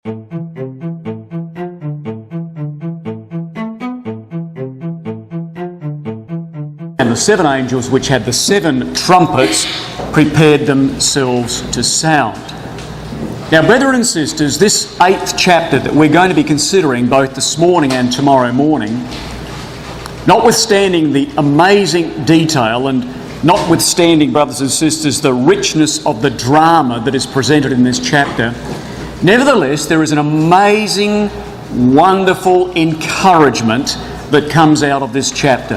And the seven angels which had the seven trumpets prepared themselves to sound. Now, brethren and sisters, this 8th chapter that we're going to be considering both this morning and tomorrow morning, notwithstanding the amazing detail and notwithstanding, brothers and sisters, the richness of the drama that is presented in this chapter, nevertheless, there is an amazing, wonderful encouragement that comes out of this chapter.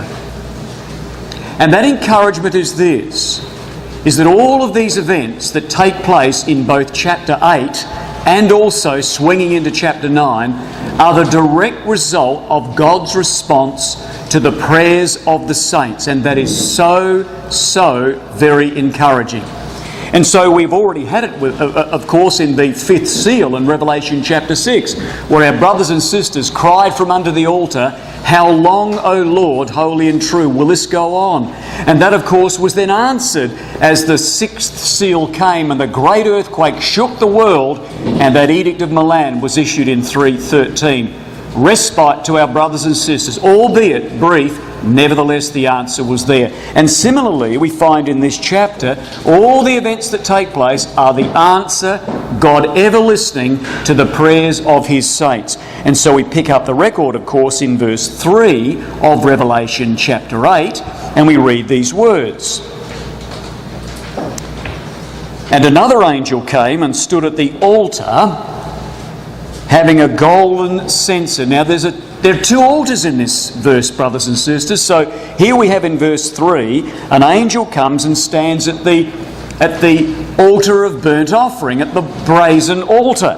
And that encouragement is this, is that all of these events that take place in both chapter 8 and also swinging into chapter 9 are the direct result of God's response to the prayers of the saints. And that is so very encouraging. And so we've already had it, of course, in the 5th seal in Revelation chapter 6, where our brothers and sisters cried from under the altar, "How long, O Lord, holy and true, will this go on?" And that, of course, was then answered as the 6th seal came and the great earthquake shook the world, and that Edict of Milan was issued in 313. Respite to our brothers and sisters, albeit brief, nevertheless the answer was there. And similarly, we find in this chapter, all the events that take place are the answer, God ever listening to the prayers of His saints. And so we pick up the record, of course, in verse 3 of Revelation chapter 8, and we read these words. "And another angel came and stood at the altar, having a golden censer." Now there are two altars in this verse, brothers and sisters. So here we have in verse 3, an angel comes and stands at the altar of burnt offering, at the brazen altar.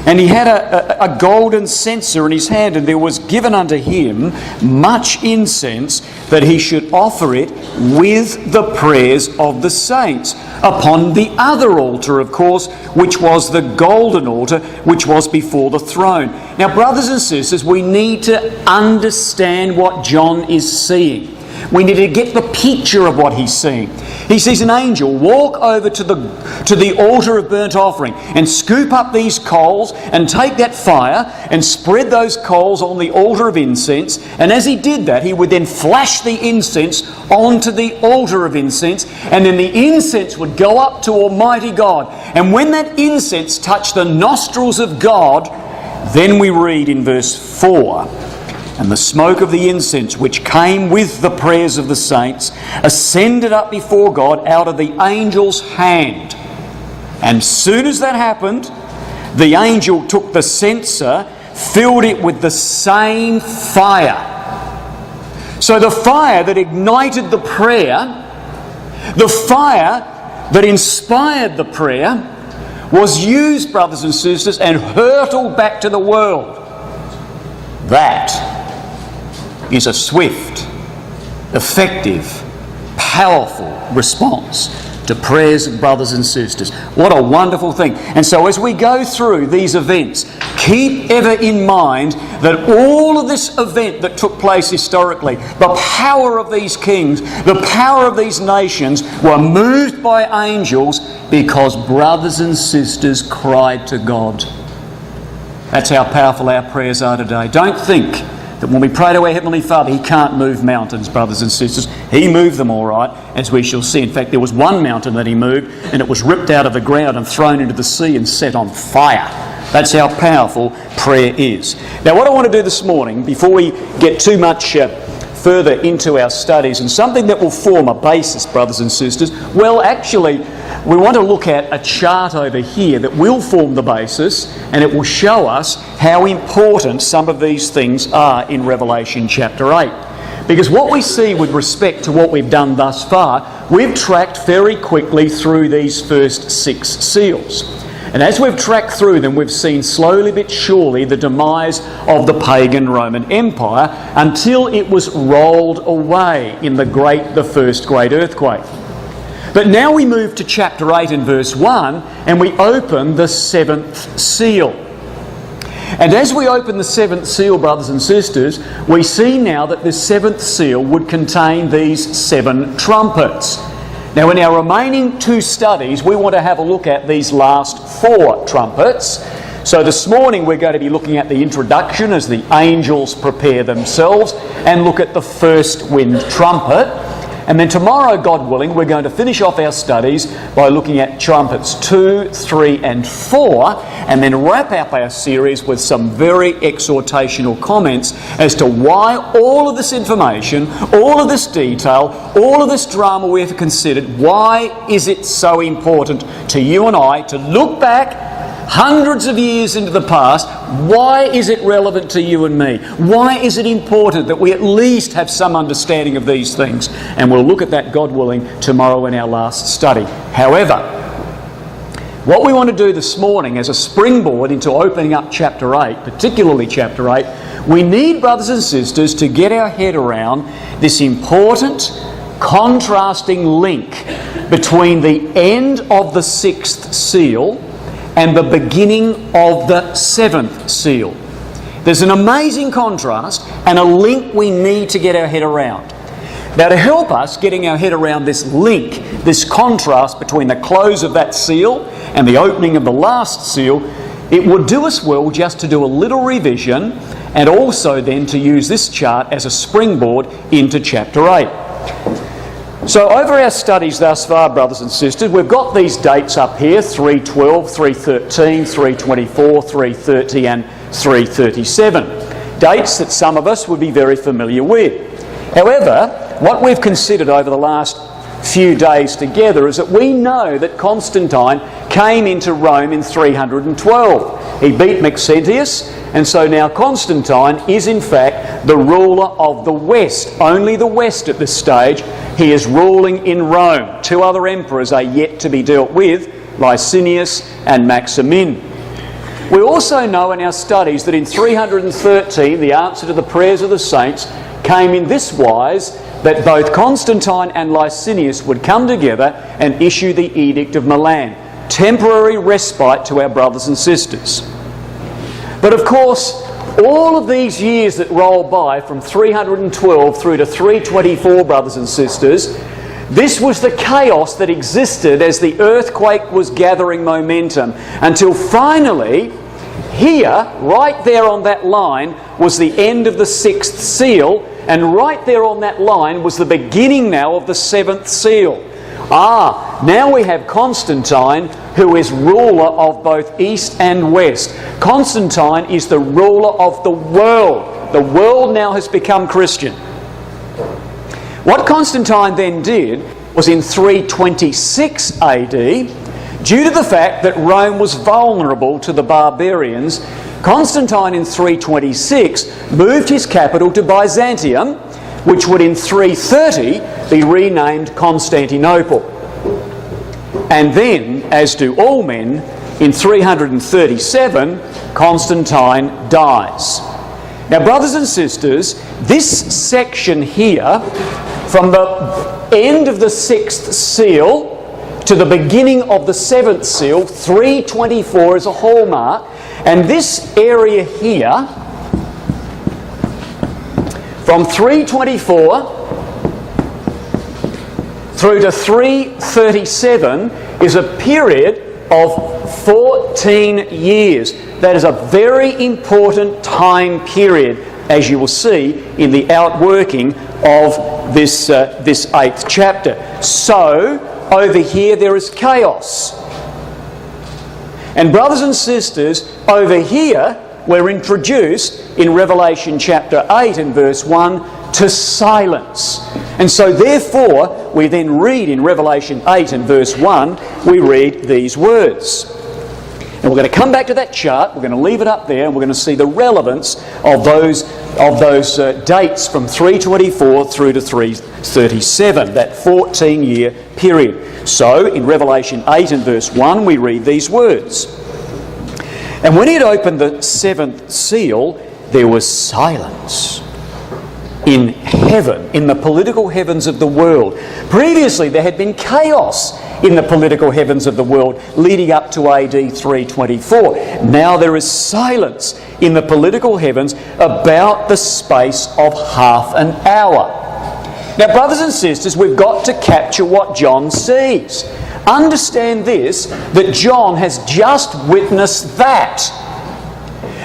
And he had a golden censer in his hand, and there was given unto him much incense, that he should offer it with the prayers of the saints upon the other altar, of course, which was the golden altar, which was before the throne. Now, brothers and sisters, we need to understand what John is seeing. We need to get the picture of what he's seeing. He sees an angel walk over to the altar of burnt offering and scoop up these coals and take that fire and spread those coals on the altar of incense. And as he did that, he would then flash the incense onto the altar of incense, and then the incense would go up to Almighty God. And when that incense touched the nostrils of God, then we read in verse 4, "And the smoke of the incense, which came with the prayers of the saints, ascended up before God out of the angel's hand. And soon as that happened, the angel took the censer, filled it with the same fire." So the fire that ignited the prayer, the fire that inspired the prayer, was used, brothers and sisters, and hurtled back to the world. That is a swift, effective, powerful response to prayers of brothers and sisters. What a wonderful thing. And so as we go through these events, keep ever in mind that all of this event that took place historically, the power of these kings, the power of these nations, were moved by angels because brothers and sisters cried to God. That's how powerful our prayers are today. Don't think that when we pray to our Heavenly Father, He can't move mountains, brothers and sisters. He moved them all right, as we shall see. In fact, there was one mountain that He moved, and it was ripped out of the ground and thrown into the sea and set on fire. That's how powerful prayer is. Now, what I want to do this morning, before we get too much further into our studies, and something that will form a basis, brothers and sisters, well, actually, we want to look at a chart over here that will form the basis, and it will show us how important some of these things are in Revelation chapter 8. Because what we see with respect to what we've done thus far, we've tracked very quickly through these first 6 seals. And as we've tracked through them, we've seen slowly but surely the demise of the pagan Roman Empire until it was rolled away in the first great earthquake. But now we move to chapter 8 and verse 1, and we open the 7th seal. And as we open the 7th seal, brothers and sisters, we see now that the 7th seal would contain these 7 trumpets. Now, in our remaining 2 studies, we want to have a look at these last 4 trumpets. So this morning we're going to be looking at the introduction as the angels prepare themselves and look at the first wind trumpet. And then tomorrow, God willing, we're going to finish off our studies by looking at trumpets 2, 3 and 4, and then wrap up our series with some very exhortational comments as to why all of this information, all of this detail, all of this drama we have considered, why is it so important to you and I to look back hundreds of years into the past? Why is it relevant to you and me? Why is it important that we at least have some understanding of these things? And we'll look at that, God willing, tomorrow in our last study. However, what we want to do this morning as a springboard into opening up chapter 8, particularly chapter 8, we need, brothers and sisters, to get our head around this important contrasting link between the end of the sixth seal and the beginning of the seventh seal. There's an amazing contrast and a link we need to get our head around. Now, to help us getting our head around this link, this contrast between the close of that seal and the opening of the last seal, it would do us well just to do a little revision and also then to use this chart as a springboard into chapter 8. So over our studies thus far, brothers and sisters, we've got these dates up here, 312, 313, 324, 330 and 337. Dates that some of us would be very familiar with. However, what we've considered over the last few days together is that we know that Constantine came into Rome in 312. He beat Maxentius, and so now Constantine is in fact the ruler of the West, only the West at this stage. He is ruling in Rome. Two other emperors are yet to be dealt with, Licinius and Maximin. We also know in our studies that in 313 the answer to the prayers of the saints came in this wise, that both Constantine and Licinius would come together and issue the Edict of Milan, temporary respite to our brothers and sisters. But of course, all of these years that roll by from 312 through to 324, brothers and sisters, this was the chaos that existed as the earthquake was gathering momentum until finally, here, right there on that line, was the end of the sixth seal, and right there on that line was the beginning now of the seventh seal. Now we have Constantine, who is ruler of both East and West. Constantine is the ruler of the world. The world now has become Christian. What Constantine then did was in 326 AD, due to the fact that Rome was vulnerable to the barbarians, Constantine in 326 moved his capital to Byzantium, which would in 330 be renamed Constantinople. And then, as do all men, in 337 Constantine dies. Now, brothers and sisters, this section here, from the end of the sixth seal to the beginning of the seventh seal, 324 is a hallmark, and this area here, from 324 through to 337 is a period of 14 years. That is a very important time period, as you will see in the outworking of this 8th chapter. So, over here there is chaos. And brothers and sisters, over here we're introduced in Revelation chapter 8 and verse 1 to silence. And so therefore we then read in Revelation 8 and verse 1, we read these words. And we're going to come back to that chart, we're going to leave it up there, and we're going to see the relevance of those dates from 324 through to 337, that 14-year period. So in Revelation 8 and verse 1 we read these words. And when he had opened the seventh seal, there was silence in heaven, in the political heavens of the world. Previously there had been chaos in the political heavens of the world leading up to AD 324. Now there is silence in the political heavens about the space of half an hour. Now, brothers and sisters, we've got to capture what John sees. Understand this, that John has just witnessed that.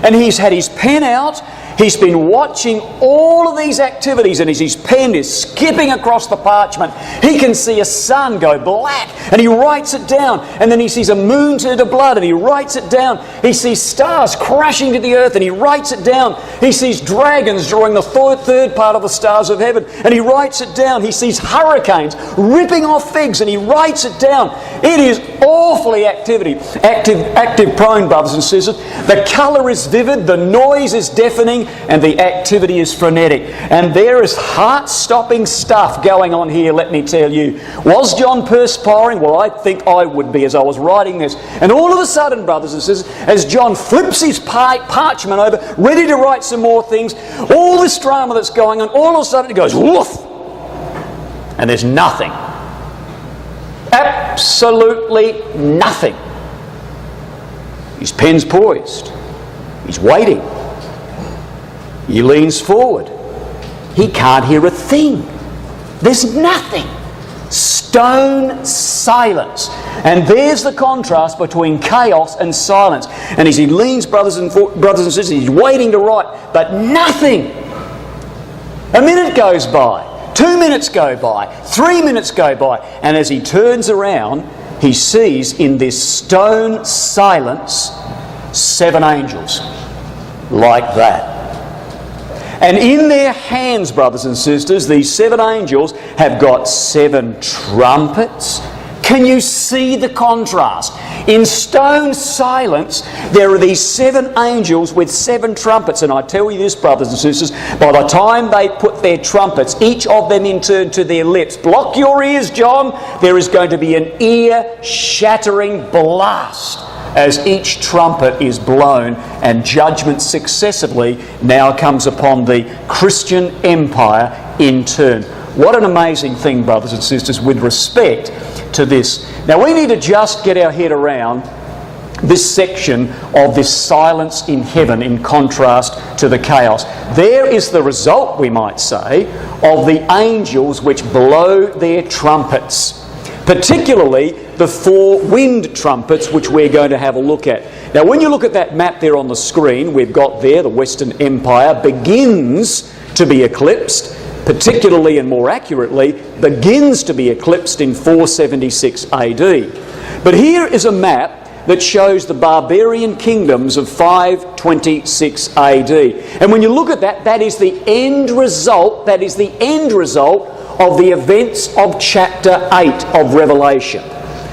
And he's had his pen out. He's been watching all of these activities, and as his pen is skipping across the parchment, he can see a sun go black, and he writes it down. And then he sees a moon turn to blood, and he writes it down. He sees stars crashing to the earth, and he writes it down. He sees dragons drawing the third part of the stars of heaven, and he writes it down. He sees hurricanes ripping off figs, and he writes it down. It is awfully active prone, brothers and sisters. The colour is vivid, the noise is deafening, and the activity is frenetic. And there is heart-stopping stuff going on here, let me tell you. Was John perspiring? Well, I think I would be as I was writing this. And all of a sudden, brothers and sisters, as John flips his parchment over, ready to write some more things, all this drama that's going on, all of a sudden it goes woof! And there's nothing. Absolutely nothing. His pen's poised. He's waiting. He leans forward. He can't hear a thing. There's nothing. Stone silence. And there's the contrast between chaos and silence. And as he leans, brothers and sisters, he's waiting to write, but nothing. A minute goes by. 2 minutes go by. 3 minutes go by. And as he turns around, he sees in this stone silence 7 angels. Like that. And in their hands, brothers and sisters, these 7 angels have got 7 trumpets. Can you see the contrast? In stone silence, there are these 7 angels with 7 trumpets. And I tell you this, brothers and sisters, by the time they put their trumpets, each of them in turn to their lips, block your ears, John, there is going to be an ear-shattering blast as each trumpet is blown, and judgment successively now comes upon the Christian empire in turn. What an amazing thing, brothers and sisters, with respect to this. Now we need to just get our head around this section of this silence in heaven in contrast to the chaos. There is the result, we might say, of the angels which blow their trumpets. Particularly the 4 wind trumpets, which we're going to have a look at. Now, when you look at that map there on the screen, we've got there the Western Empire begins to be eclipsed, particularly and more accurately, begins to be eclipsed in 476 AD. But here is a map that shows the barbarian kingdoms of 526 AD. And when you look at that, that is the end result, of the events of chapter 8 of Revelation.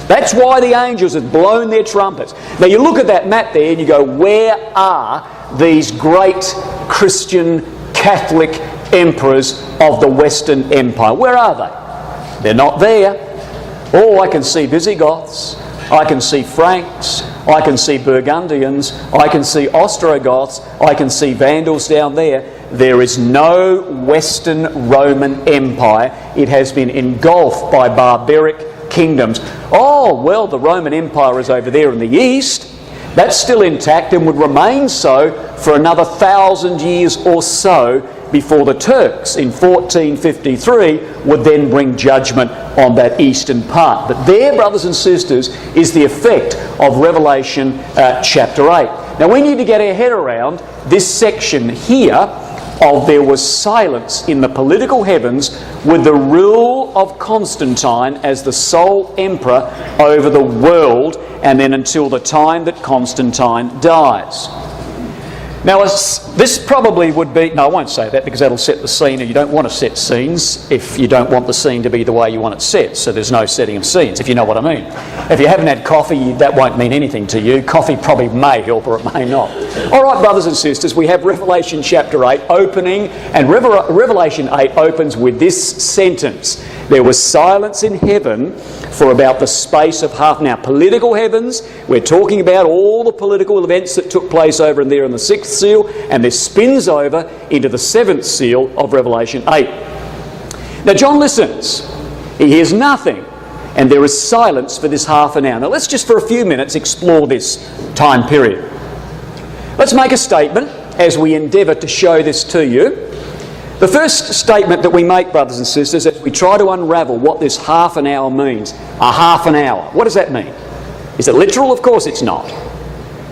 That's why the angels have blown their trumpets. Now you look at that map there and you go, where are these great Christian Catholic emperors of the Western Empire? Where are they? They're not there. Oh, I can see Visigoths. I can see Franks. I can see Burgundians. I can see Ostrogoths. I can see Vandals down there. There is no Western Roman Empire. It has been engulfed by barbaric kingdoms. Oh, well, the Roman Empire is over there in the east. That's still intact and would remain so for another 1,000 years or so before the Turks in 1453 would then bring judgment on that eastern part. But there, brothers and sisters, is the effect of Revelation chapter 8. Now we need to get our head around this section here of there was silence in the political heavens with the rule of Constantine as the sole emperor over the world, and then until the time that Constantine dies. Now, this probably would be... No, I won't say that because that'll set the scene, and you don't want to set scenes if you don't want the scene to be the way you want it set, so there's no setting of scenes, if you know what I mean. If you haven't had coffee, that won't mean anything to you. Coffee probably may help or it may not. All right, brothers and sisters, we have Revelation chapter 8 opening, and Revelation 8 opens with this sentence. There was silence in heaven for about the space of half an hour. Political heavens, we're talking about all the political events that took place over in there in the 6th seal, and this spins over into the 7th seal of Revelation 8. Now John listens. He hears nothing, and there is silence for this half an hour. Now let's just for a few minutes explore this time period. Let's make a statement as we endeavour to show this to you. The first statement that we make, brothers and sisters, as we try to unravel what this half an hour means. A half an hour. What does that mean? Is it literal? Of course it's not.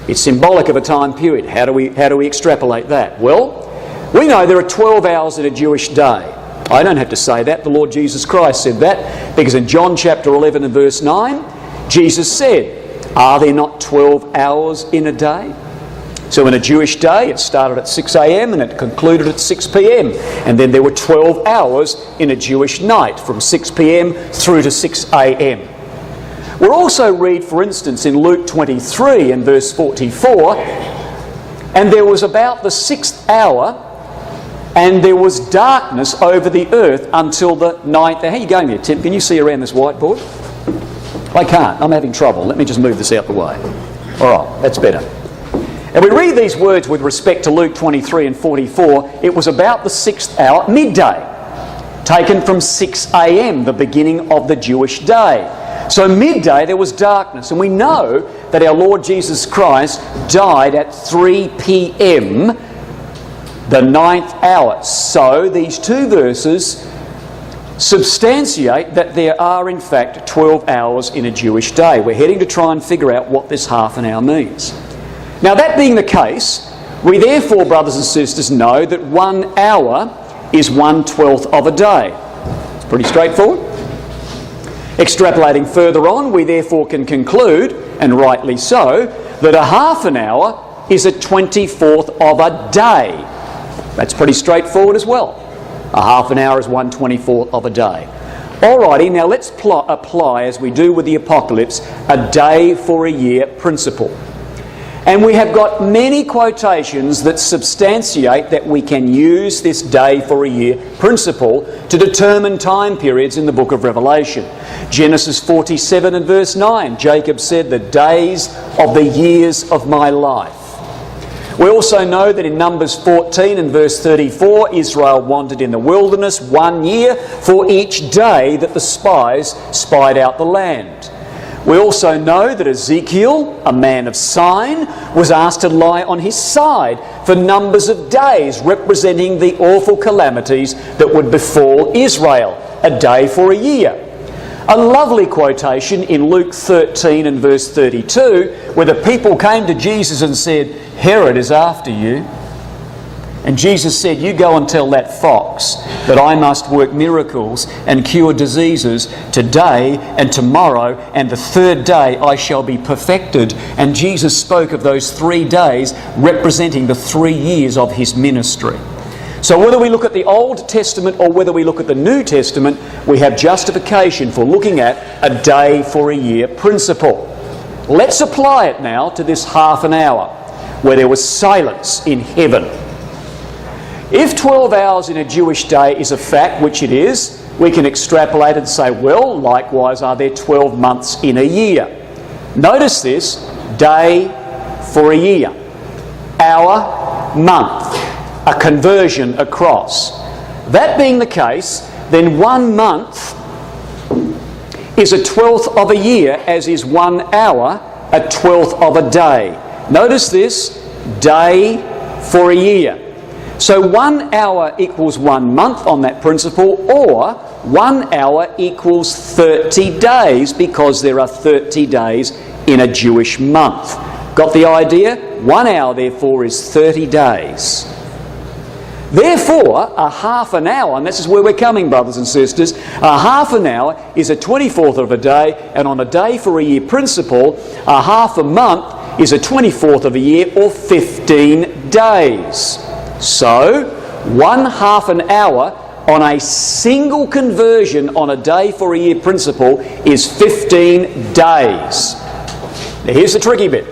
It's symbolic of a time period. How do we extrapolate that? Well, we know there are 12 hours in a Jewish day. I don't have to say that. The Lord Jesus Christ said that, because in John chapter 11 and verse 9, Jesus said, "Are there not 12 hours in a day?" So in a Jewish day, it started at 6 a.m. and it concluded at 6 p.m. And then there were 12 hours in a Jewish night, from 6 p.m. through to 6 a.m. We'll also read, for instance, in Luke 23 and verse 44, "And there was about the 6th hour, and there was darkness over the earth until the 9th hour." How are you going there, Tim? Can you see around this whiteboard? I can't. I'm having trouble. Let me just move this out the way. All right, that's better. And we read these words with respect to Luke 23 and 44. It was about the 6th hour, midday, taken from 6 a.m., the beginning of the Jewish day. So midday there was darkness, and we know that our Lord Jesus Christ died at 3 p.m., the 9th hour. So these two verses substantiate that there are in fact 12 hours in a Jewish day. We're heading to try and figure out what this half an hour means. Now, that being the case, we therefore, brothers and sisters, know that 1 hour is 1/12 of a day. It's pretty straightforward. Extrapolating further on, we therefore can conclude, and rightly so, that a half an hour is a 24th of a day. That's pretty straightforward as well. A half an hour is 1/24th of a day. Alrighty, now let's apply, as we do with the Apocalypse, a day for a year principle. And we have got many quotations that substantiate that we can use this day for a year principle to determine time periods in the book of Revelation. Genesis 47 and verse 9, Jacob said, "The days of the years of my life." We also know that in Numbers 14 and verse 34, Israel wandered in the wilderness 1 year for each day that the spies spied out the land. We also know that Ezekiel, a man of sign, was asked to lie on his side for numbers of days, representing the awful calamities that would befall Israel, a day for a year. A lovely quotation in Luke 13 and verse 32, where the people came to Jesus and said, "Herod is after you." And Jesus said, "You go and tell that fox that I must work miracles and cure diseases today and tomorrow, and the third day I shall be perfected." And Jesus spoke of those 3 days representing the 3 years of his ministry. So whether we look at the Old Testament or whether we look at the New Testament, we have justification for looking at a day for a year principle. Let's apply it now to this half an hour, where there was silence in heaven. If 12 hours in a Jewish day is a fact, which it is, we can extrapolate and say, well, likewise are there 12 months in a year. Notice this, day for a year, hour, month, a conversion across. That being the case, then 1 month is a 12th of a year, as is 1 hour a 12th of a day. Notice this, day for a year. So 1 hour equals 1 month on that principle, or 1 hour equals 30 days, because there are 30 days in a Jewish month. Got the idea? 1 hour, therefore, is 30 days. Therefore, a half an hour, and this is where we're coming, brothers and sisters, a half an hour is a 24th of a day, and on a day for a year principle, a half a month is a 24th of a year, or 15 days. So, 1/2 an hour on a single conversion on a day for a year principle is 15 days. Now here's the tricky bit.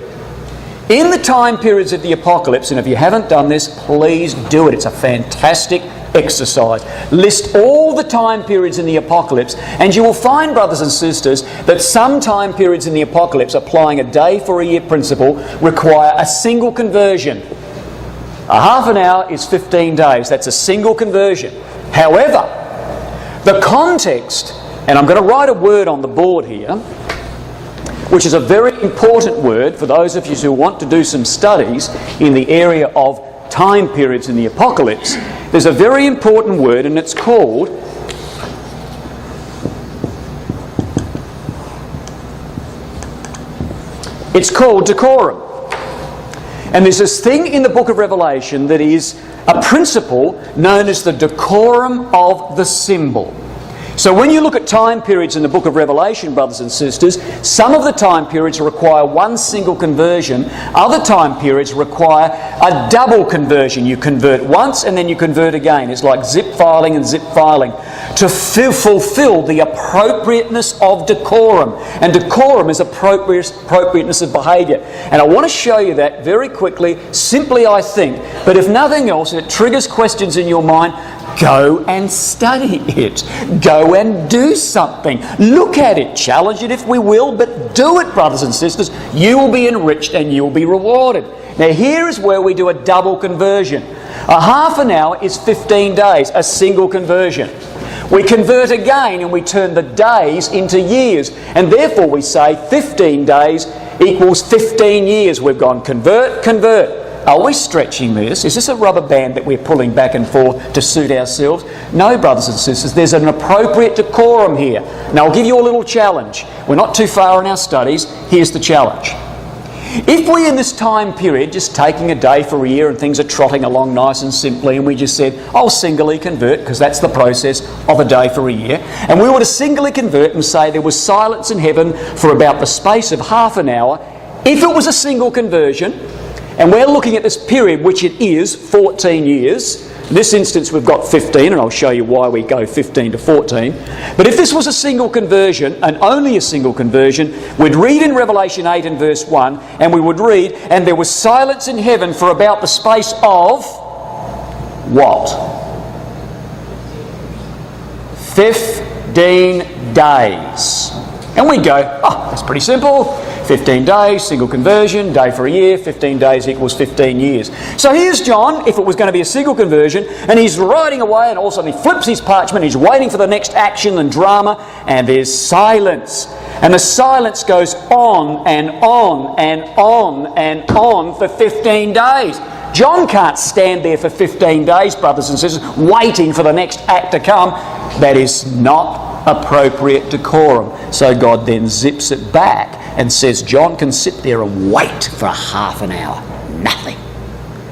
In the time periods of the Apocalypse, and if you haven't done this, please do it. It's a fantastic exercise. List all the time periods in the Apocalypse, and you will find, brothers and sisters, that some time periods in the Apocalypse applying a day for a year principle require a single conversion. A half an hour is 15 days. That's a single conversion. However, the context, and I'm going to write a word on the board here, which is a very important word for those of you who want to do some studies in the area of time periods in the Apocalypse. There's a very important word, and it's called decorum. And there's this thing in the book of Revelation that is a principle known as the decorum of the symbol. So when you look at time periods in the book of Revelation, brothers and sisters, some of the time periods require one single conversion. Other time periods require a double conversion. You convert once and then you convert again. It's like zip filing and zip filing to fulfill the appropriateness of decorum. And decorum is appropriateness of behaviour. And I want to show you that very quickly, simply I think. But if nothing else, it triggers questions in your mind. Go and study it. Go and do something. Look at it. Challenge it if we will, but do it, brothers and sisters. You will be enriched and you will be rewarded. Now here is where we do a double conversion. A half an hour is 15 days, a single conversion. We convert again and we turn the days into years. And therefore we say 15 days equals 15 years. We've gone convert, convert. Are we stretching this? Is this a rubber band that we're pulling back and forth to suit ourselves? No, brothers and sisters, there's an appropriate decorum here. Now I'll give you a little challenge. We're not too far in our studies. Here's the challenge. If we in this time period, just taking a day for a year and things are trotting along nice and simply, and we just said, I'll singly convert, because that's the process of a day for a year, and we were to singly convert and say there was silence in heaven for about the space of half an hour, if it was a single conversion, and we're looking at this period, which it is 14 years. In this instance, we've got 15, and I'll show you why we go 15 to 14. But if this was a single conversion, and only a single conversion, we'd read in Revelation 8 and verse 1, and we would read, and there was silence in heaven for about the space of what? 15 days. And we go, oh, that's pretty simple. 15 days, single conversion, day for a year, 15 days equals 15 years. So here's John, if it was going to be a single conversion, and he's riding away, and all of a sudden he flips his parchment, he's waiting for the next action and drama, and there's silence. And the silence goes on and on and on and on for 15 days. John can't stand there for 15 days, brothers and sisters, waiting for the next act to come. That is not appropriate decorum. So God then zips it back and says John can sit there and wait for half an hour. Nothing.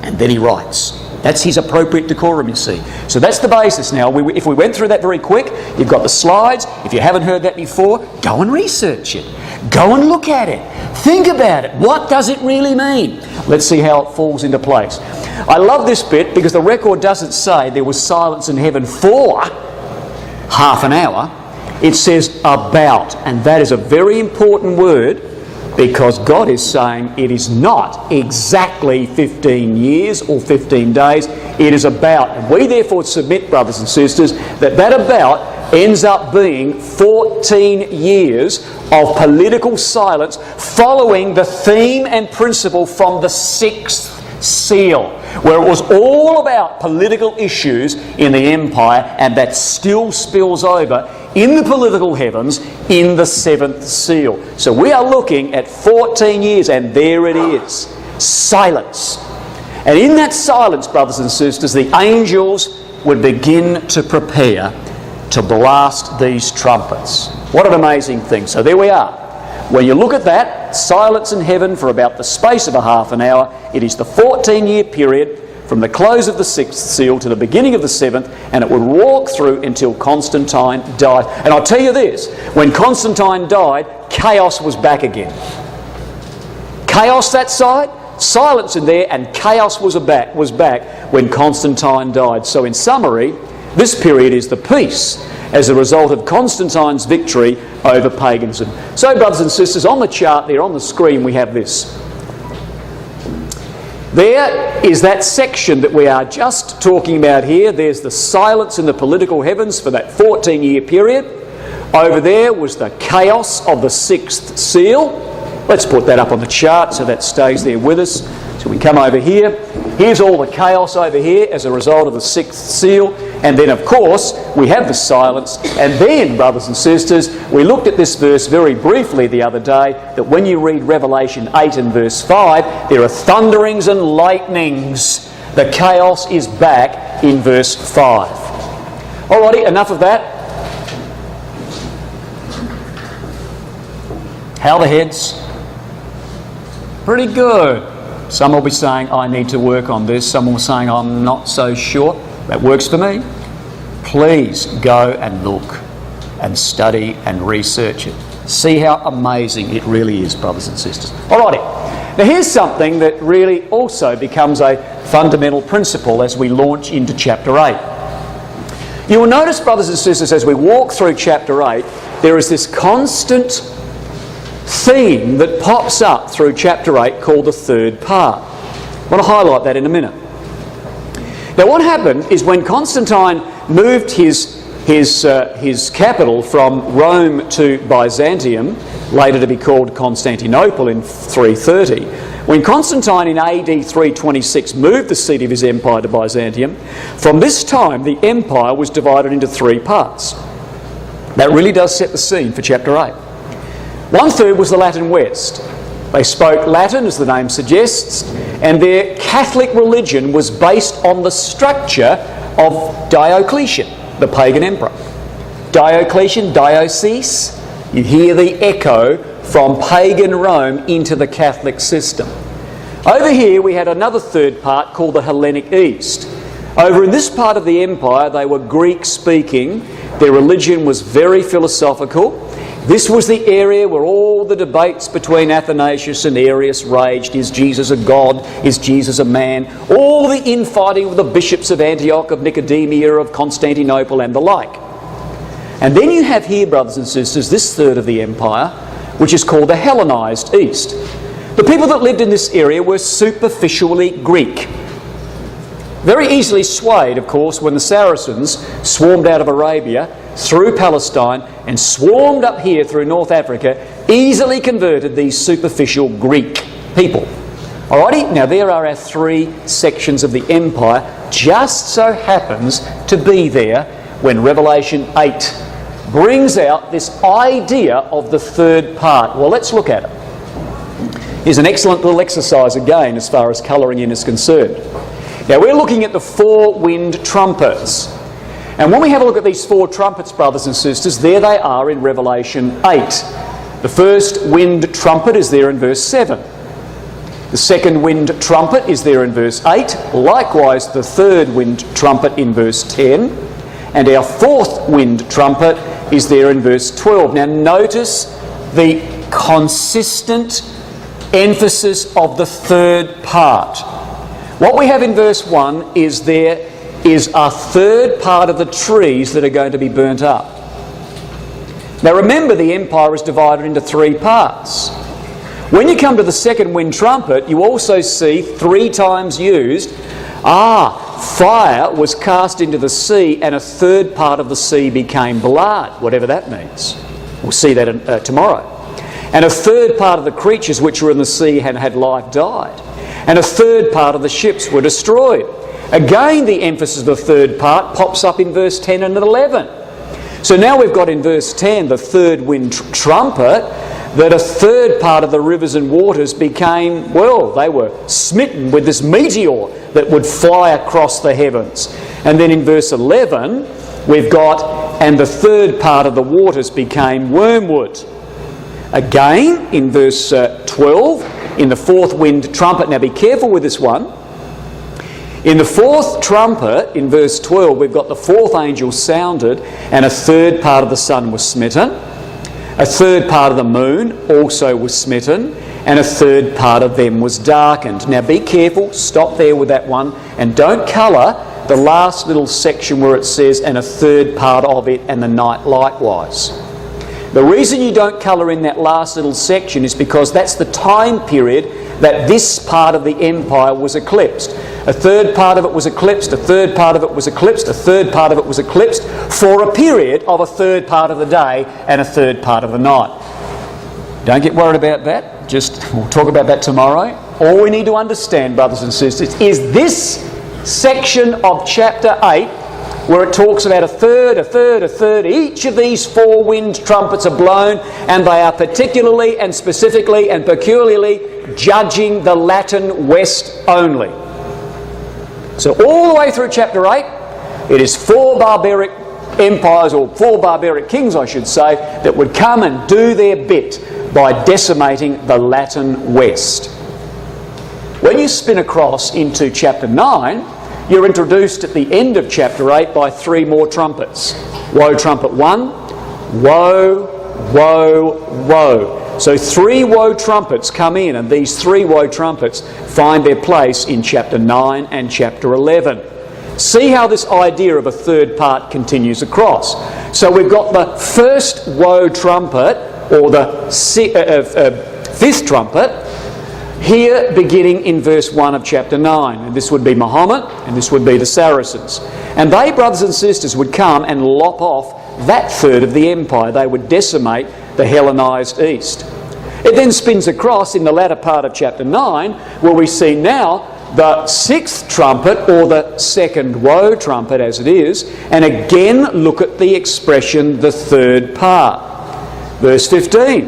And then he writes. That's his appropriate decorum, you see. So that's the basis now. If we went through that very quick, you've got the slides. If you haven't heard that before, go and research it. Go and look at it. Think about it. What does it really mean? Let's see how it falls into place. I love this bit because the record doesn't say there was silence in heaven for half an hour. It says about, and that is a very important word because God is saying it is not exactly 15 years or 15 days, it is about. And we therefore submit, brothers and sisters, that about ends up being 14 years of political silence following the theme and principle from the sixth seal, where it was all about political issues in the empire, and that still spills over in the political heavens in the seventh seal. So we are looking at 14 years, and there it is. Silence. And in that silence, brothers and sisters, the angels would begin to prepare to blast these trumpets. What an amazing thing. So there we are. When you look at that, silence in heaven for about the space of a half an hour, it is the 14-year period from the close of the sixth seal to the beginning of the seventh, and it would walk through until Constantine died. And I'll tell you this, when Constantine died, chaos was back again. Chaos that side, silence in there, and chaos was back when Constantine died. So in summary, this period is the peace as a result of Constantine's victory over paganism. So, brothers and sisters, on the chart there, on the screen, we have this. There is that section that we are just talking about here. There's the silence in the political heavens for that 14-year period. Over there was the chaos of the sixth seal. Let's put that up on the chart so that stays there with us. So we come over here. Here's all the chaos over here as a result of the sixth seal. And then, of course, we have the silence. And then, brothers and sisters, we looked at this verse very briefly the other day, that when you read Revelation 8 and verse 5, there are thunderings and lightnings. The chaos is back in verse 5. Alrighty, enough of that. How are the heads? Pretty good. Some will be saying, I need to work on this. Some will be saying, I'm not so sure. That works for me. Please go and look and study and research it. See how amazing it really is, brothers and sisters. Alrighty. Now here's something that really also becomes a fundamental principle as we launch into chapter 8. You will notice, brothers and sisters, as we walk through chapter 8, there is this constant theme that pops up through chapter 8 called the third part. I want to highlight that in a minute. Now what happened is when Constantine moved his capital from Rome to Byzantium, later to be called Constantinople in 330, when Constantine in AD 326 moved the seat of his empire to Byzantium, from this time the empire was divided into three parts. That really does set the scene for chapter 8. One third was the Latin West. They spoke Latin, as the name suggests, and their Catholic religion was based on the structure of Diocletian, the pagan emperor. Diocletian, diocese, you hear the echo from pagan Rome into the Catholic system. Over here we had another third part called the Hellenic East. Over in this part of the empire they were Greek speaking, their religion was very philosophical. This was the area where all the debates between Athanasius and Arius raged. Is Jesus a god? Is Jesus a man? All the infighting of the bishops of Antioch, of Nicomedia, of Constantinople and the like. And then you have here, brothers and sisters, this third of the empire, which is called the Hellenized East. The people that lived in this area were superficially Greek. Very easily swayed, of course, when the Saracens swarmed out of Arabia, through Palestine, and swarmed up here through North Africa, easily converted these superficial Greek people. Alrighty, now there are our three sections of the empire, just so happens to be there when Revelation 8 brings out this idea of the third part. Well, let's look at it. Here's an excellent little exercise again as far as colouring in is concerned. Now we're looking at the four-wind trumpets. And when we have a look at these four trumpets, brothers and sisters, there they are in Revelation 8. The first wind trumpet is there in verse 7. The second wind trumpet is there in verse 8. Likewise, the third wind trumpet in verse 10. And our fourth wind trumpet is there in verse 12. Now notice the consistent emphasis of the third part. What we have in verse 1 is there is a third part of the trees that are going to be burnt up. Now remember, the empire is divided into three parts. When you come to the second wind trumpet, you also see three times used, fire was cast into the sea and a third part of the sea became blood, whatever that means. We'll see that tomorrow. And a third part of the creatures which were in the sea and had life died. And a third part of the ships were destroyed. Again, the emphasis of the third part pops up in verse 10 and 11. So now we've got in verse 10 the third wind trumpet, that a third part of the rivers and waters became, well, they were smitten with this meteor that would fly across the heavens. And then in verse 11, we've got, and the third part of the waters became wormwood. Again, in verse 12, in the fourth wind trumpet, now be careful with this one. In the fourth trumpet, in verse 12, we've got the fourth angel sounded, and a third part of the sun was smitten. A third part of the moon also was smitten, and a third part of them was darkened. Now be careful, stop there with that one, and don't colour the last little section where it says, and a third part of it, and the night likewise. The reason you don't colour in that last little section is because that's the time period that this part of the empire was eclipsed. A third part of it was eclipsed, a third part of it was eclipsed, a third part of it was eclipsed for a period of a third part of the day and a third part of the night. Don't get worried about that. We'll talk about that tomorrow. All we need to understand, brothers and sisters, is this section of chapter 8 where it talks about a third. Each of these four wind trumpets are blown, and they are particularly and specifically and peculiarly judging the Latin West only. So all the way through chapter 8, it is four barbaric empires, or four barbaric kings I should say, that would come and do their bit by decimating the Latin West. When you spin across into chapter 9, you're introduced at the end of chapter 8 by 3 more trumpets. Woe, trumpet 1, woe, woe, woe. So 3 woe trumpets come in, and these 3 woe trumpets find their place in chapter 9 and chapter 11. See how this idea of a third part continues across. So we've got the first woe trumpet, or the 5th trumpet, here beginning in verse 1 of chapter 9. And this would be Muhammad, and this would be the Saracens. And they, brothers and sisters, would come and lop off that third of the empire. They would decimate the Hellenized East. It then spins across in the latter part of chapter 9, where we see now the 6th trumpet, or the second woe trumpet as it is, and again look at the expression, the third part. Verse 15,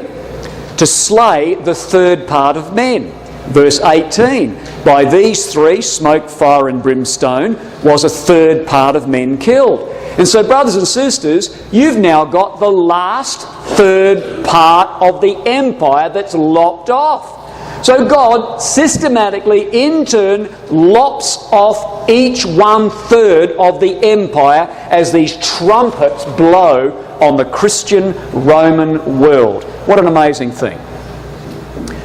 to slay the third part of men. Verse 18, by these 3, smoke, fire and brimstone, was a third part of men killed. And so, brothers and sisters, you've now got the last third part of the empire that's lopped off. So God systematically, in turn, lops off each 1/3 of the empire as these trumpets blow on the Christian Roman world. What an amazing thing.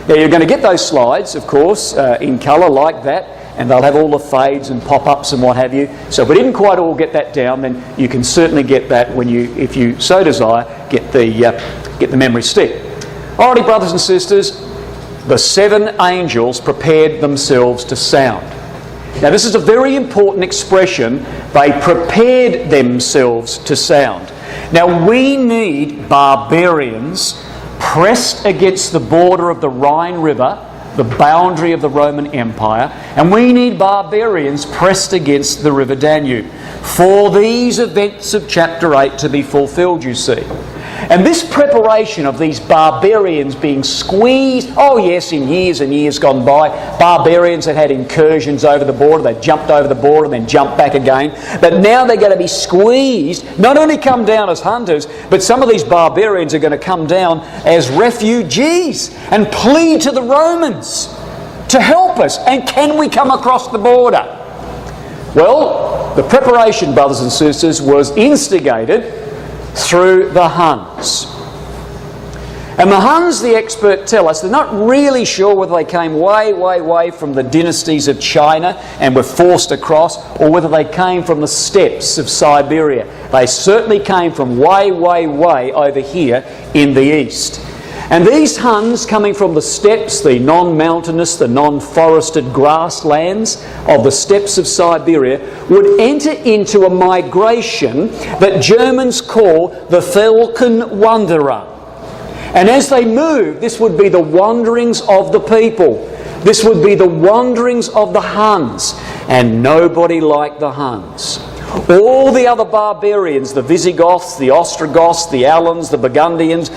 Now you're going to get those slides, of course, in colour like that, and they'll have all the fades and pop-ups and what have you. So if we didn't quite all get that down, then you can certainly get that when you, if you so desire, get the memory stick. Alrighty, brothers and sisters, the 7 angels prepared themselves to sound. Now this is a very important expression. They prepared themselves to sound. Now we need barbarians pressed against the border of the Rhine River, the boundary of the Roman Empire, and we need barbarians pressed against the River Danube for these events of chapter 8 to be fulfilled, you see. And this preparation of these barbarians being squeezed, oh yes, in years and years gone by, barbarians had had incursions over the border, they jumped over the border and then jumped back again. But now they're going to be squeezed, not only come down as hunters, but some of these barbarians are going to come down as refugees and plead to the Romans to help us. And can we come across the border? Well, the preparation, brothers and sisters, was instigated through the Huns. And the Huns, the experts tell us, they're not really sure whether they came way from the dynasties of China and were forced across, or whether they came from the steppes of Siberia. They certainly came from way over here in the east. And these Huns, coming from the steppes, the non-mountainous, the non-forested grasslands of the steppes of Siberia, would enter into a migration that Germans call the Völkerwanderer. And as they moved, this would be the wanderings of the people. This would be the wanderings of the Huns. And nobody liked the Huns. All the other barbarians, the Visigoths, the Ostrogoths, the Alans, the Burgundians,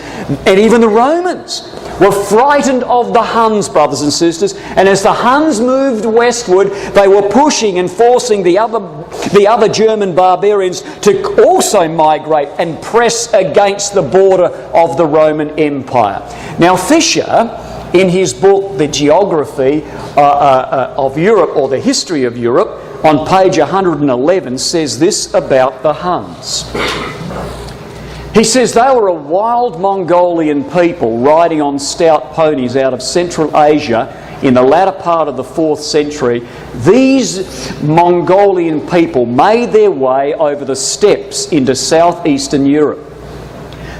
and even the Romans, were frightened of the Huns, brothers and sisters. And as the Huns moved westward, they were pushing and forcing the other German barbarians to also migrate and press against the border of the Roman Empire. Now Fisher, in his book, The Geography of Europe, or the History of Europe, on page 111, says this about the Huns. He says they were a wild Mongolian people riding on stout ponies out of Central Asia in the latter part of the 4th century. These Mongolian people made their way over the steppes into southeastern Europe,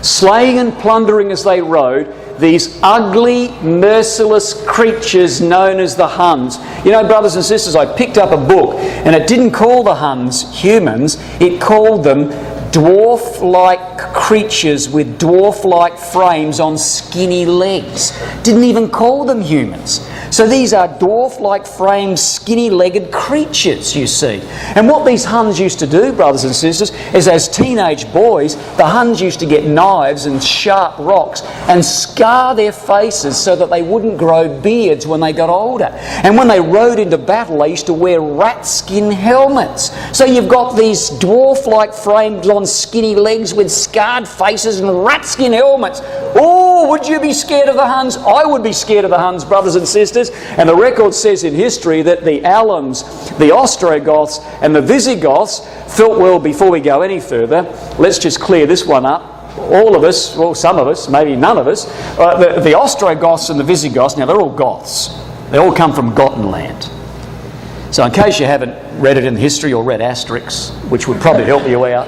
slaying and plundering as they rode these ugly, merciless creatures known as the Huns. You know, brothers and sisters, I picked up a book and it didn't call the Huns humans, it called them dwarf-like creatures with dwarf-like frames on skinny legs. Didn't even call them humans. So these are dwarf-like framed, skinny-legged creatures, you see. And what these Huns used to do, brothers and sisters, is as teenage boys, the Huns used to get knives and sharp rocks and scar their faces so that they wouldn't grow beards when they got older. And when they rode into battle, they used to wear rat skin helmets. So you've got these dwarf-like frames on skinny legs with scarred faces and rat skin helmets. Oh, would you be scared of the Huns? I would be scared of the Huns, brothers and sisters. And the record says in history that the Alans, the Ostrogoths and the Visigoths felt, well, before we go any further, let's just clear this one up. All of us, well, some of us, maybe none of us, the Ostrogoths and the Visigoths, now they're all Goths. They all come from Gotenland. So in case you haven't read it in history or read Asterix, which would probably help you out,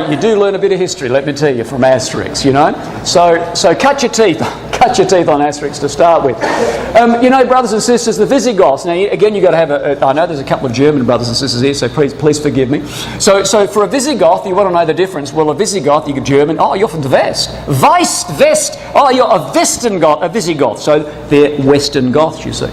you do learn a bit of history, let me tell you, from Asterix, you know. So cut your teeth on Asterix to start with. You know, brothers and sisters, the Visigoths. Now, again, you've got to have I know there's a couple of German brothers and sisters here, so please forgive me. So for a Visigoth, you want to know the difference. Well, a Visigoth, you're German. Oh, you're from the West. West. Oh, you're a Westengoth, a Visigoth. So they're Western Goths, you see.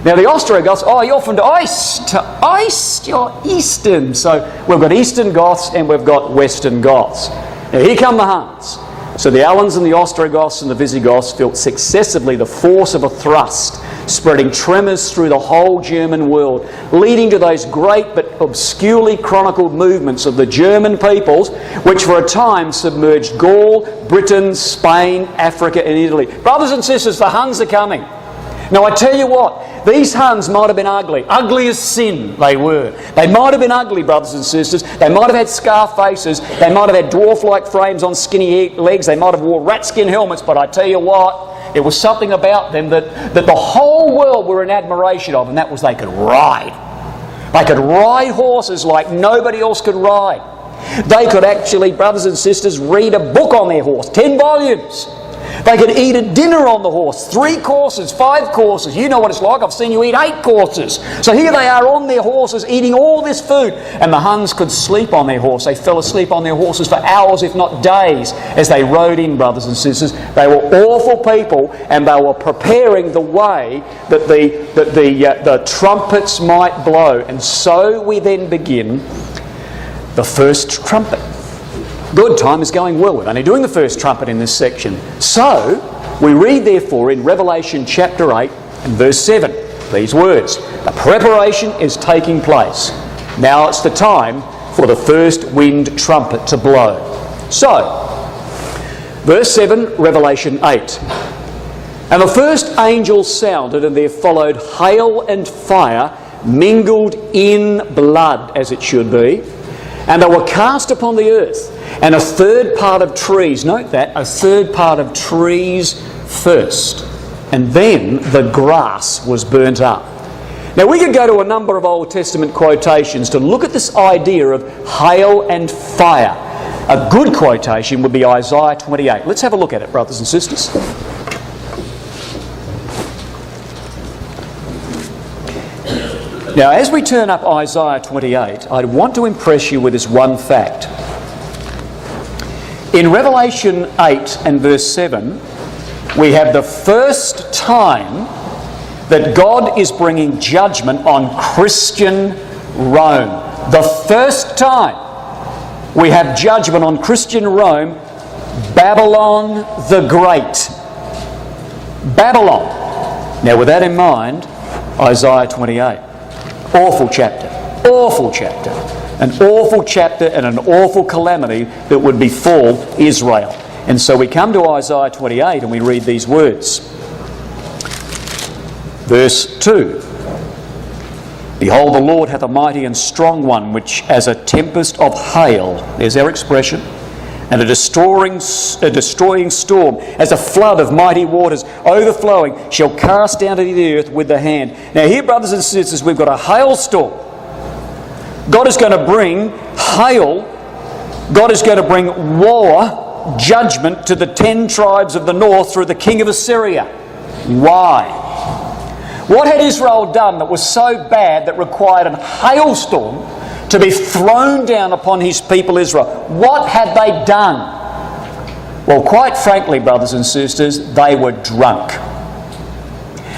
Now the Ostrogoths, oh, you're from the East, you're Eastern. So we've got Eastern Goths and we've got Western Goths. Now here come the Huns. So the Alans and the Ostrogoths and the Visigoths felt successively the force of a thrust, spreading tremors through the whole German world, leading to those great but obscurely chronicled movements of the German peoples, which for a time submerged Gaul, Britain, Spain, Africa and Italy. Brothers and sisters, the Huns are coming. Now I tell you what, these Huns might have been ugly as sin they were. They might have been ugly, brothers and sisters. They might have had scar faces. They might have had dwarf-like frames on skinny legs. They might have wore rat skin helmets, but I tell you what, it was something about them that the whole world were in admiration of, and that was they could ride. They could ride horses like nobody else could ride. They could actually, brothers and sisters, read a book on their horse, 10 volumes. They could eat a dinner on the horse, 3 courses, 5 courses. You know what it's like. I've seen you eat 8 courses. So here they are on their horses eating all this food. And the Huns could sleep on their horse. They fell asleep on their horses for hours, if not days, as they rode in, brothers and sisters. They were awful people, and they were preparing the way that the trumpets might blow. And so we then begin the first trumpet. Good, time is going well. We're only doing the first trumpet in this section. So, we read therefore in Revelation chapter 8 and verse 7, these words, the preparation is taking place. Now it's the time for the first wind trumpet to blow. So, verse 7, Revelation 8. And the first angel sounded, and there followed hail and fire mingled in blood, as it should be. And they were cast upon the earth, and a third part of trees, note that, a third part of trees first, and then the grass was burnt up. Now we could go to a number of Old Testament quotations to look at this idea of hail and fire. A good quotation would be Isaiah 28. Let's have a look at it, brothers and sisters. Now, as we turn up Isaiah 28, I want to impress you with this one fact. In Revelation 8 and verse 7, we have the first time that God is bringing judgment on Christian Rome. The first time we have judgment on Christian Rome, Babylon the Great. Babylon. Now, with that in mind, Isaiah 28. Awful chapter, an awful chapter and an awful calamity that would befall Israel. And so we come to Isaiah 28 and we read these words. Verse 2. Behold, the Lord hath a mighty and strong one, which as a tempest of hail, there's our expression, and a destroying storm, as a flood of mighty waters overflowing, shall cast down to the earth with the hand. Now here, brothers and sisters, we've got a hailstorm. God is going to bring hail. God is going to bring war, judgment to the 10 tribes of the north through the king of Assyria. Why? What had Israel done that was so bad that required a hailstorm to be thrown down upon his people Israel? What had they done? Well, quite frankly, brothers and sisters, they were drunk.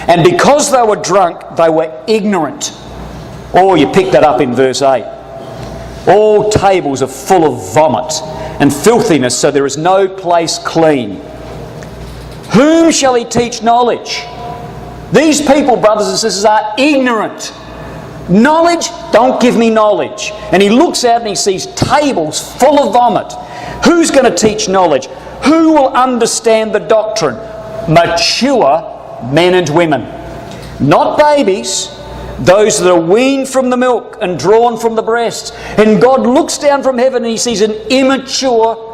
And because they were drunk, they were ignorant. Oh, you picked that up in verse 8. All tables are full of vomit and filthiness, so there is no place clean. Whom shall he teach knowledge? These people, brothers and sisters, are ignorant. Knowledge? Don't give me knowledge. And he looks out and he sees tables full of vomit. Who's going to teach knowledge? Who will understand the doctrine? Mature men and women. Not babies, those that are weaned from the milk and drawn from the breast. And God looks down from heaven and He sees an immature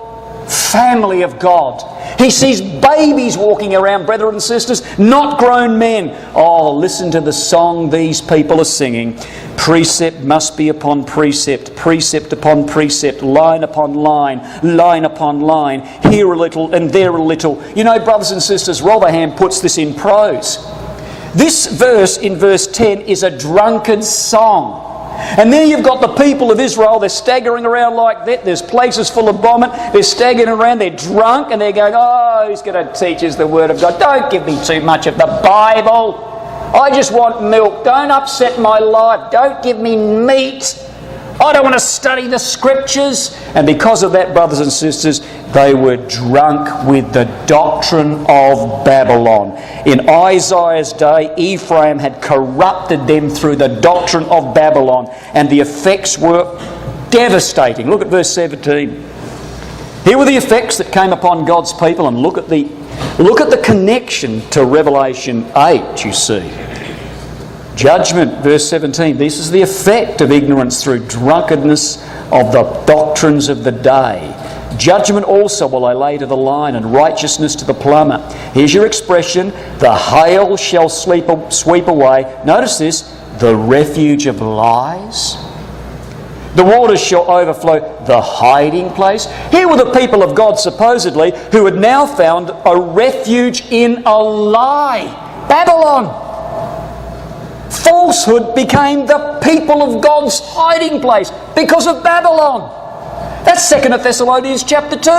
family of God. He sees babies walking around, brethren and sisters, not grown men. Oh, listen to the song these people are singing. Precept must be upon precept, precept upon precept, line upon line, line upon line, here a little and there a little. You know, brothers and sisters, Rotherham puts this in prose. This verse in verse 10 is a drunkard's song. And there you've got the people of Israel, they're staggering around like that, there's places full of vomit, they're staggering around, they're drunk, and they're going, oh, who's going to teach us the Word of God? Don't give me too much of the Bible. I just want milk. Don't upset my life. Don't give me meat. I don't want to study the Scriptures. And because of that, brothers and sisters, they were drunk with the doctrine of Babylon. In Isaiah's day, Ephraim had corrupted them through the doctrine of Babylon, and the effects were devastating. Look at verse 17. Here were the effects that came upon God's people, and look at the connection to Revelation 8, you see. Judgment, verse 17. This is the effect of ignorance through drunkenness of the doctrines of the day. Judgment also will I lay to the line, and righteousness to the plumber. Here's your expression: the hail shall sweep away. Notice this: the refuge of lies. The waters shall overflow the hiding place. Here were the people of God, supposedly, who had now found a refuge in a lie. Babylon. Falsehood became the people of God's hiding place because of Babylon. That's 2 Thessalonians chapter 2.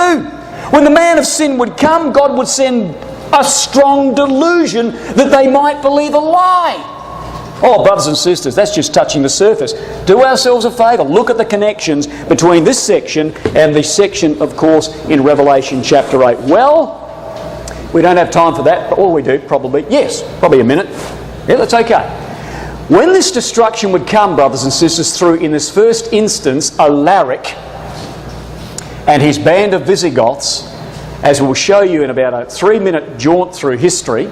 When the man of sin would come, God would send a strong delusion that they might believe a lie. Oh, brothers and sisters, that's just touching the surface. Do ourselves a favour. Look at the connections between this section and the section, of course, in Revelation chapter 8. Well, we don't have time for that, but all we do, probably a minute. Yeah, that's okay. When this destruction would come, brothers and sisters, through, in this first instance, Alaric and his band of Visigoths, as we'll show you in about a 3-minute jaunt through history,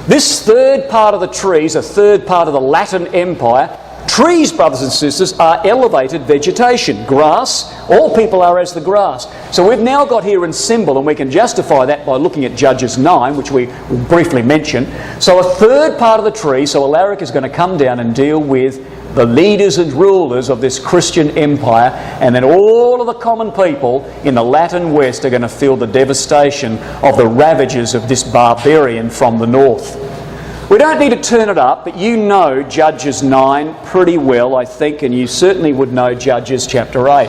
this third part of the trees, a third part of the Latin Empire, trees, brothers and sisters, are elevated vegetation. Grass, all people are as the grass. So we've now got here in symbol, and we can justify that by looking at Judges 9, which we will briefly mention. So a third part of the tree, so Alaric is going to come down and deal with the leaders and rulers of this Christian empire, and then all of the common people in the Latin West are going to feel the devastation of the ravages of this barbarian from the north. We don't need to turn it up, but you know Judges 9 pretty well, I think, and you certainly would know Judges chapter 8.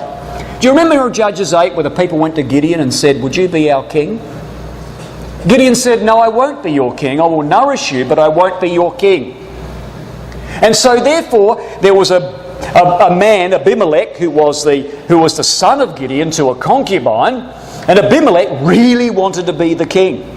Do you remember Judges 8 where the people went to Gideon and said, "Would you be our king?" Gideon said, "No, I won't be your king. I will nourish you, but I won't be your king." And so therefore there was a man, Abimelech, who was the son of Gideon to a concubine, and Abimelech really wanted to be the king.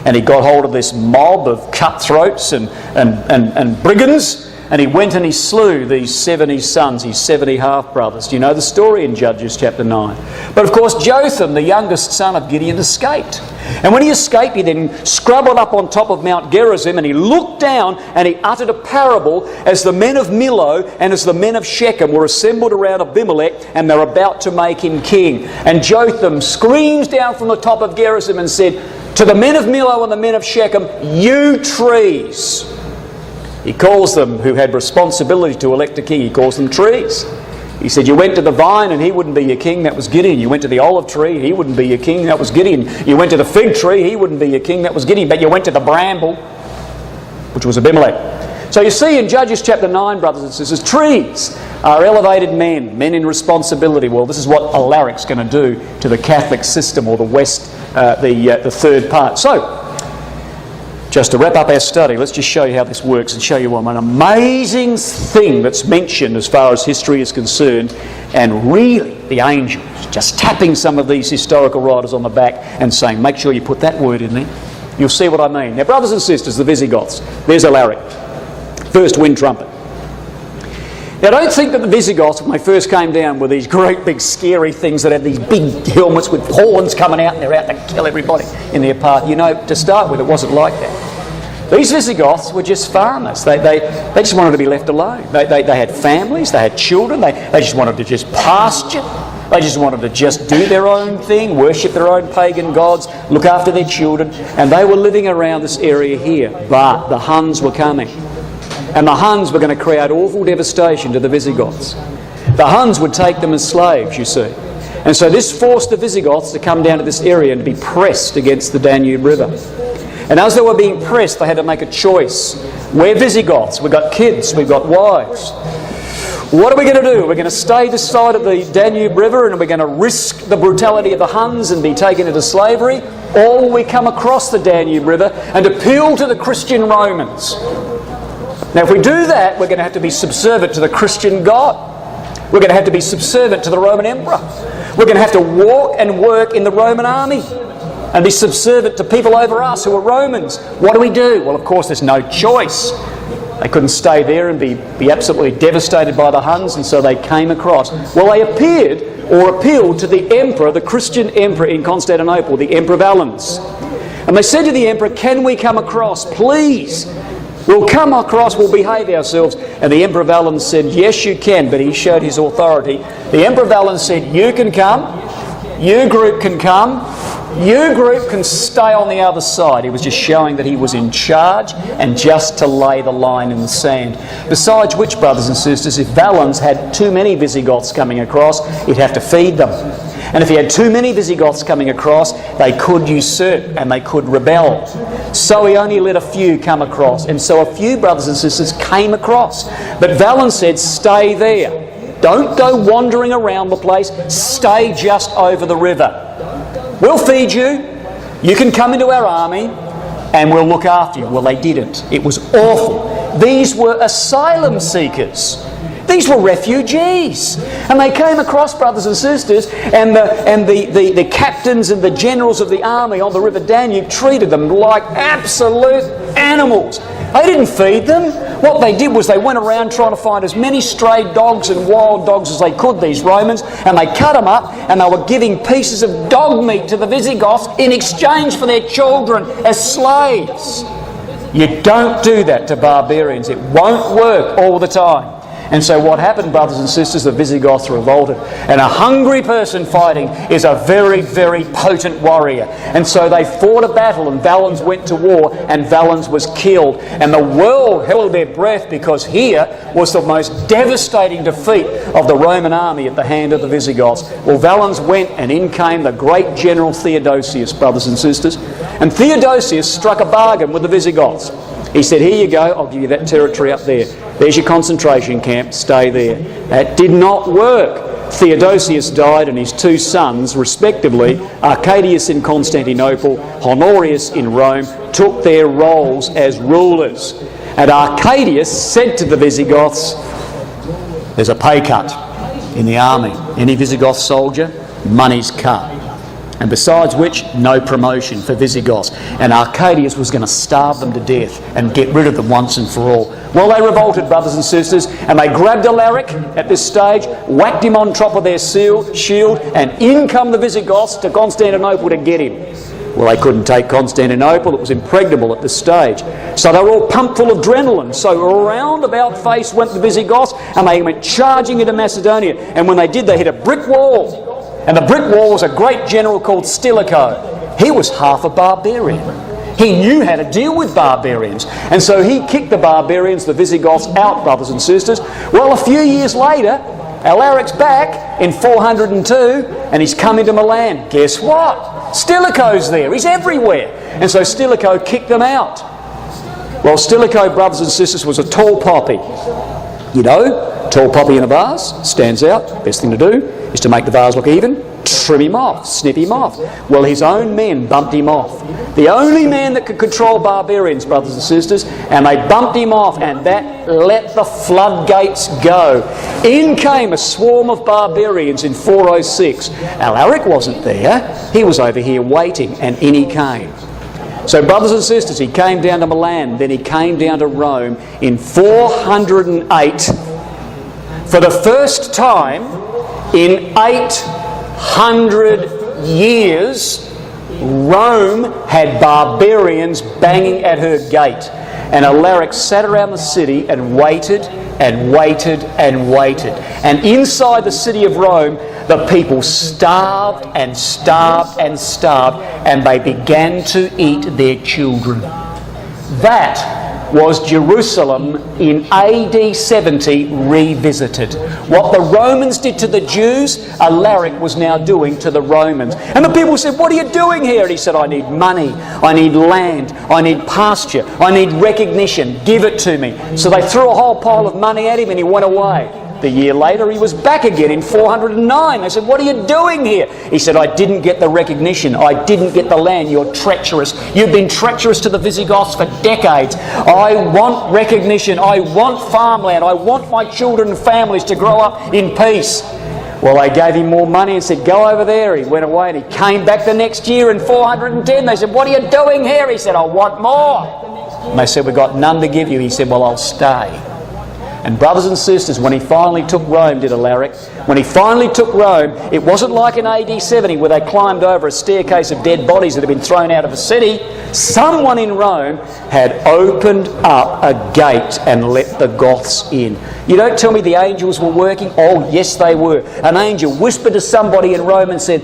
And he got hold of this mob of cutthroats and brigands, and he went and he slew these 70 sons, his 70 half-brothers. Do you know the story in Judges chapter 9? But of course Jotham, the youngest son of Gideon, escaped. And when he escaped, he then scrabbled up on top of Mount Gerizim, and he looked down and he uttered a parable as the men of Millo and as the men of Shechem were assembled around Abimelech, and they're about to make him king. And Jotham screams down from the top of Gerizim and said, "To the men of Millo and the men of Shechem, you trees." He calls them, who had responsibility to elect a king, he calls them trees. He said, "You went to the vine and he wouldn't be your king, that was Gideon. You went to the olive tree, he wouldn't be your king, that was Gideon. You went to the fig tree, he wouldn't be your king, that was Gideon. But you went to the bramble, which was Abimelech." So you see in Judges chapter 9, brothers and sisters, trees are elevated men in responsibility. Well, this is what Alaric's going to do to the Catholic system, or the West, the third part. So, just to wrap up our study, let's just show you how this works and show you an amazing thing that's mentioned as far as history is concerned, and really the angels just tapping some of these historical writers on the back and saying, make sure you put that word in there. You'll see what I mean. Now, brothers and sisters, the Visigoths, there's Alaric, first wind trumpet. Now, don't think that the Visigoths, when they first came down, were these great big scary things that had these big helmets with horns coming out and they're out to kill everybody in their path. You know, to start with, it wasn't like that. These Visigoths were just farmers. They just wanted to be left alone. They had families, they had children, they just wanted to just pasture. They just wanted to just do their own thing, worship their own pagan gods, look after their children, and they were living around this area here. But the Huns were coming. And the Huns were going to create awful devastation to the Visigoths. The Huns would take them as slaves, you see. And so this forced the Visigoths to come down to this area and to be pressed against the Danube River. And as they were being pressed, they had to make a choice. We're Visigoths, we've got kids, we've got wives. What are we going to do? We're going to stay this side of the Danube River and we're going to risk the brutality of the Huns and be taken into slavery? Or will we come across the Danube River and appeal to the Christian Romans? Now, if we do that, we're going to have to be subservient to the Christian God. We're going to have to be subservient to the Roman Emperor. We're going to have to walk and work in the Roman army and be subservient to people over us who are Romans. What do we do? Well, of course, there's no choice. They couldn't stay there and be absolutely devastated by the Huns, and so they came across. Well, they appealed to the emperor, the Christian emperor in Constantinople, the Emperor Valens. And they said to the emperor, can we come across, please? We'll come across, we'll behave ourselves. And the Emperor Valens said, yes, you can, but he showed his authority. The Emperor Valens said, you can come, you group can come, you group can stay on the other side. He was just showing that he was in charge and just to lay the line in the sand. Besides which, brothers and sisters, if Valens had too many Visigoths coming across, he'd have to feed them. And if he had too many Visigoths coming across, they could usurp and they could rebel. So he only let a few come across. And so a few brothers and sisters came across. But Valens said, stay there. Don't go wandering around the place. Stay just over the river. We'll feed you. You can come into our army and we'll look after you. Well, they didn't. It was awful. These were asylum seekers. These were refugees. And they came across, brothers and sisters, and the captains and the generals of the army on the River Danube treated them like absolute animals. They didn't feed them. What they did was they went around trying to find as many stray dogs and wild dogs as they could, these Romans, and they cut them up and they were giving pieces of dog meat to the Visigoths in exchange for their children as slaves. You don't do that to barbarians. It won't work all the time. And so what happened, brothers and sisters, the Visigoths revolted. And a hungry person fighting is a very, very potent warrior. And so they fought a battle and Valens went to war and Valens was killed. And the world held their breath because here was the most devastating defeat of the Roman army at the hand of the Visigoths. Well, Valens went and in came the great general Theodosius, brothers and sisters. And Theodosius struck a bargain with the Visigoths. He said, here you go, I'll give you that territory up there. There's your concentration camp, stay there. That did not work. Theodosius died and his two sons, respectively, Arcadius in Constantinople, Honorius in Rome, took their roles as rulers. And Arcadius said to the Visigoths, there's a pay cut in the army. Any Visigoth soldier, money's cut. And besides which, no promotion for Visigoths. And Arcadius was going to starve them to death and get rid of them once and for all. Well, they revolted, brothers and sisters, and they grabbed Alaric at this stage, whacked him on top of their shield, and in come the Visigoths to Constantinople to get him. Well, they couldn't take Constantinople. It was impregnable at this stage. So they were all pumped full of adrenaline. So around about face went the Visigoths, and they went charging into Macedonia. And when they did, they hit a brick wall. And the brick wall was a great general called Stilicho. He was half a barbarian. He knew how to deal with barbarians. And so he kicked the barbarians, the Visigoths, out, brothers and sisters. Well, a few years later, Alaric's back in 402 and he's come into Milan. Guess what? Stilicho's there. He's everywhere. And so Stilicho kicked them out. Well, Stilicho, brothers and sisters, was a tall poppy. You know, tall poppy in a vase, stands out. Best thing to do is to make the vase look even, trim him off, snip him off. Well, his own men bumped him off. The only man that could control barbarians, brothers and sisters, and they bumped him off, and that let the floodgates go. In came a swarm of barbarians in 406. Alaric wasn't there. He was over here waiting, and in he came. So, brothers and sisters, he came down to Milan, then he came down to Rome in 408. For the first time in 800 years, Rome had barbarians banging at her gate. And Alaric sat around the city and waited and waited and waited. And inside the city of Rome, the people starved and starved and starved, and they began to eat their children. That was Jerusalem in AD 70 revisited. What the Romans did to the Jews, Alaric was now doing to the Romans. And the people said, "What are you doing here?" And he said, "I need money, I need land, I need pasture, I need recognition, give it to me." So they threw a whole pile of money at him and he went away. The year later he was back again in 409. They said, "What are you doing here?" He said, "I didn't get the recognition, I didn't get the land, you're treacherous. You've been treacherous to the Visigoths for decades. I want recognition, I want farmland, I want my children and families to grow up in peace." Well, they gave him more money and said, "Go over there." He went away and he came back the next year in 410. They said, "What are you doing here?" He said, "I want more." And they said, "We've got none to give you." He said, "Well, I'll stay." And brothers and sisters, when he finally took Rome, did Alaric, when he finally took Rome, it wasn't like in AD 70 where they climbed over a staircase of dead bodies that had been thrown out of a city. Someone in Rome had opened up a gate and let the Goths in. You don't tell me the angels were working? Oh, yes they were. An angel whispered to somebody in Rome and said,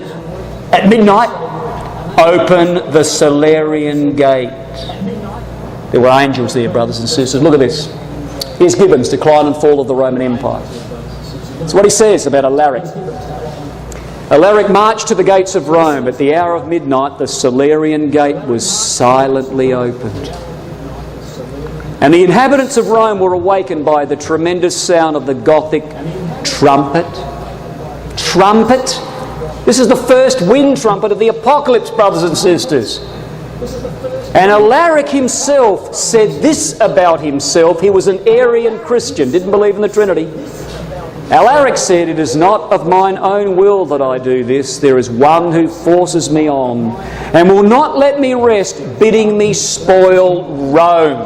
at midnight, "Open the Salarian gate." There were angels there, brothers and sisters. Look at this. Here's Gibbon's Decline and Fall of the Roman Empire. That's what he says about Alaric. Alaric marched to the gates of Rome. At the hour of midnight, the Salarian gate was silently opened. And the inhabitants of Rome were awakened by the tremendous sound of the Gothic trumpet. Trumpet? This is the first wind trumpet of the apocalypse, brothers and sisters. And Alaric himself said this about himself. He was an Arian Christian, didn't believe in the Trinity. Alaric said, "It is not of mine own will that I do this. There is one who forces me on and will not let me rest, bidding me spoil Rome."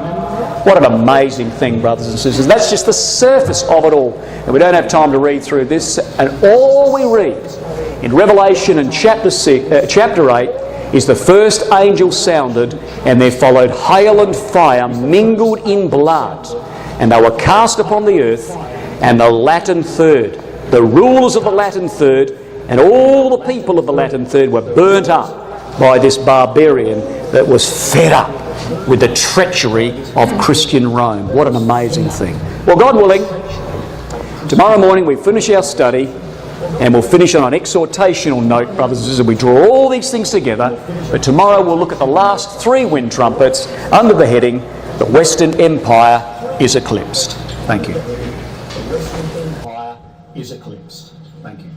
What an amazing thing, brothers and sisters. That's just the surface of it all. And we don't have time to read through this. And all we read in Revelation and chapter 8 is the first angel sounded, and there followed hail and fire mingled in blood, and they were cast upon the earth, and the Latin third, the rulers of the Latin third, and all the people of the Latin third were burnt up by this barbarian that was fed up with the treachery of Christian Rome. What an amazing thing. Well, God willing, tomorrow morning we finish our study, and we'll finish on an exhortational note, brothers and sisters. We draw all these things together, but tomorrow we'll look at the last 3 wind trumpets under the heading, "The Western Empire is Eclipsed." Thank you. Empire is eclipsed. Thank you.